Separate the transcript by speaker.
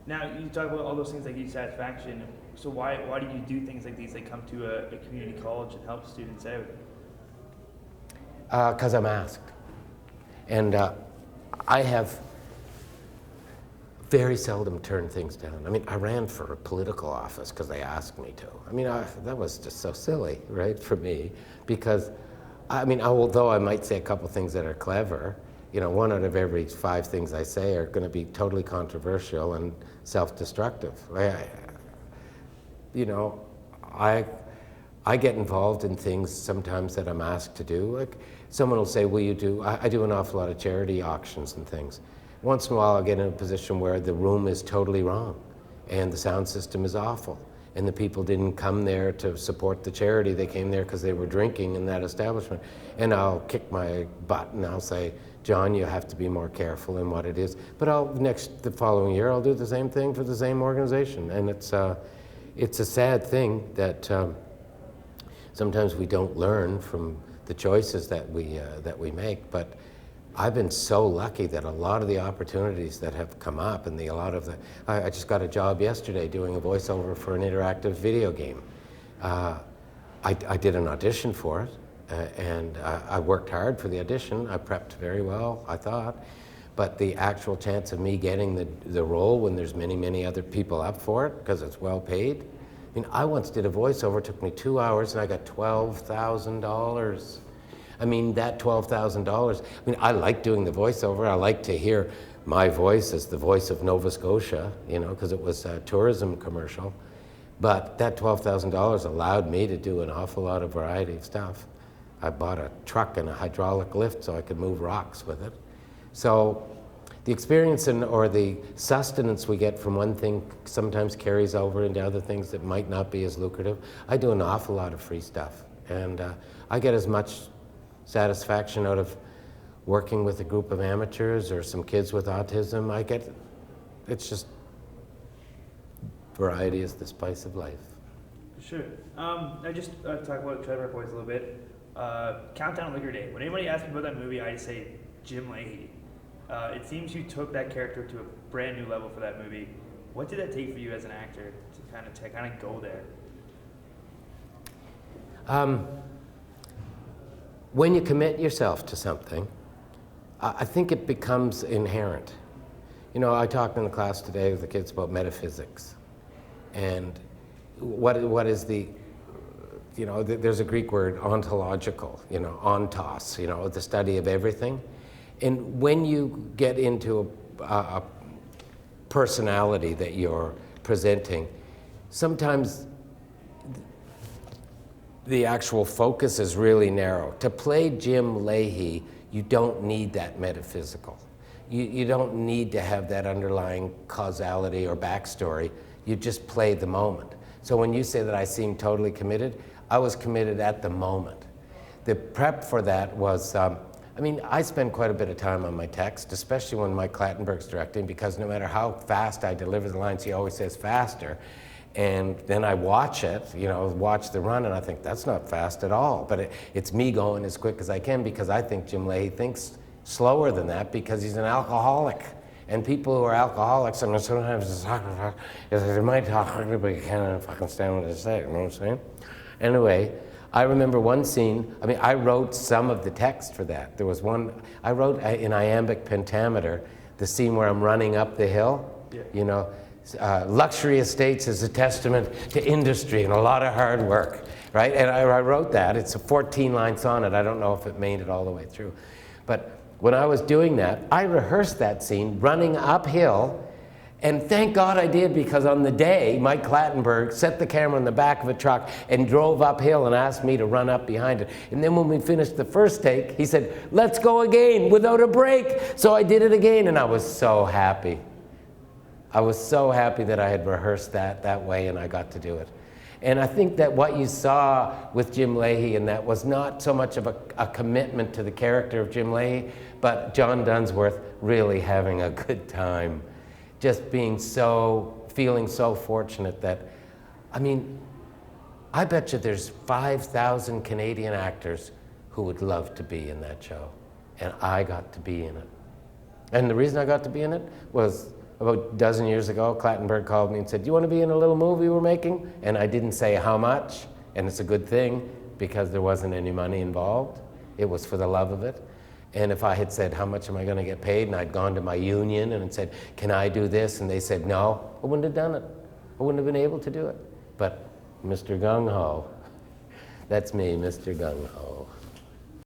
Speaker 1: Now, you talk about all those things like satisfaction. So why do you do things like these, like come to a community college and help students out?
Speaker 2: Because I'm asked. And I have very seldom turned things down. I mean, I ran for a political office because they asked me to. I mean, that was just so silly, right, for me, because, I mean, although I might say a couple things that are clever, you know, 1 out of every 5 things I say are going to be totally controversial and self-destructive. You know, I get involved in things sometimes that I'm asked to do. Like, someone will say, will you do, I do an awful lot of charity auctions and things. Once in a while I'll get in a position where the room is totally wrong and the sound system is awful and the people didn't come there to support the charity, they came there because they were drinking in that establishment. And I'll kick my butt and I'll say, John, you have to be more careful in what it is. But the following year I'll do the same thing for the same organization. And it's a sad thing that sometimes we don't learn from the choices that we make, but I've been so lucky that a lot of the opportunities that have come up and I just got a job yesterday doing a voiceover for an interactive video game. I did an audition for it, and I worked hard for the audition. I prepped very well, I thought, but the actual chance of me getting the role when there's many, many other people up for it, because it's well paid. I mean, I once did a voiceover, it took me 2 hours, and I got $12,000. I mean, that $12,000, I mean, I like doing the voiceover. I like to hear my voice as the voice of Nova Scotia, you know, because it was a tourism commercial. But that $12,000 allowed me to do an awful lot of variety of stuff. I bought a truck and a hydraulic lift so I could move rocks with it. So the experience or the sustenance we get from one thing sometimes carries over into other things that might not be as lucrative. I do an awful lot of free stuff, and I get as much satisfaction out of working with a group of amateurs or some kids with autism. It's just, variety is the spice of life.
Speaker 1: Sure. I just talk about Trevor Boys a little bit. Countdown Liquor Day. When anybody asks me about that movie, I just say Jim Lahey. It seems you took that character to a brand new level for that movie. What did that take for you as an actor to kind of go there?
Speaker 2: When you commit yourself to something, I think it becomes inherent. You know, I talked in the class today with the kids about metaphysics, and what is the, you know, there's a Greek word, ontological, you know, ontos, you know, the study of everything. And when you get into a personality that you're presenting, sometimes the actual focus is really narrow. To play Jim Lahey, you don't need that metaphysical. You don't need to have that underlying causality or backstory. You just play the moment. So when you say that I seem totally committed, I was committed at the moment. The prep for that was, I mean, I spend quite a bit of time on my text, especially when Mike Clattenburg's directing, because no matter how fast I deliver the lines, he always says faster. And then I watch it, you know, watch the run, and I think that's not fast at all. But it's me going as quick as I can, because I think Jim Lahey thinks slower than that because he's an alcoholic. And people who are alcoholics, I mean, sometimes they might talk quickly, but you can't fucking stand what they say, you know what I'm saying? Anyway, I remember one scene, I mean, I wrote some of the text for that. There was one, I wrote in iambic pentameter, the scene where I'm running up the hill, you know, luxury estates is a testament to industry and a lot of hard work, right? And I wrote that. It's a 14-line sonnet. I don't know if it made it all the way through. But when I was doing that, I rehearsed that scene running uphill, and thank God I did, because on the day, Mike Clattenburg set the camera in the back of a truck and drove uphill and asked me to run up behind it. And then when we finished the first take, he said, let's go again without a break. So I did it again, and I was so happy. I was so happy that I had rehearsed that way and I got to do it. And I think that what you saw with Jim Lahey, and that was not so much of a commitment to the character of Jim Lahey, but John Dunsworth really having a good time. Just being feeling so fortunate that, I mean, I bet you there's 5,000 Canadian actors who would love to be in that show. And I got to be in it. And the reason I got to be in it was About a dozen years ago, Clattenburg called me and said, "Do you want to be in a little movie we're making?" And I didn't say how much, and it's a good thing because there wasn't any money involved. It was for the love of it. And if I had said, "How much am I going to get paid?" and I'd gone to my union and said, "Can I do this?" and they said no, I wouldn't have done it. I wouldn't have been able to do it. But Mr. Gung Ho, that's me, Mr. Gung Ho.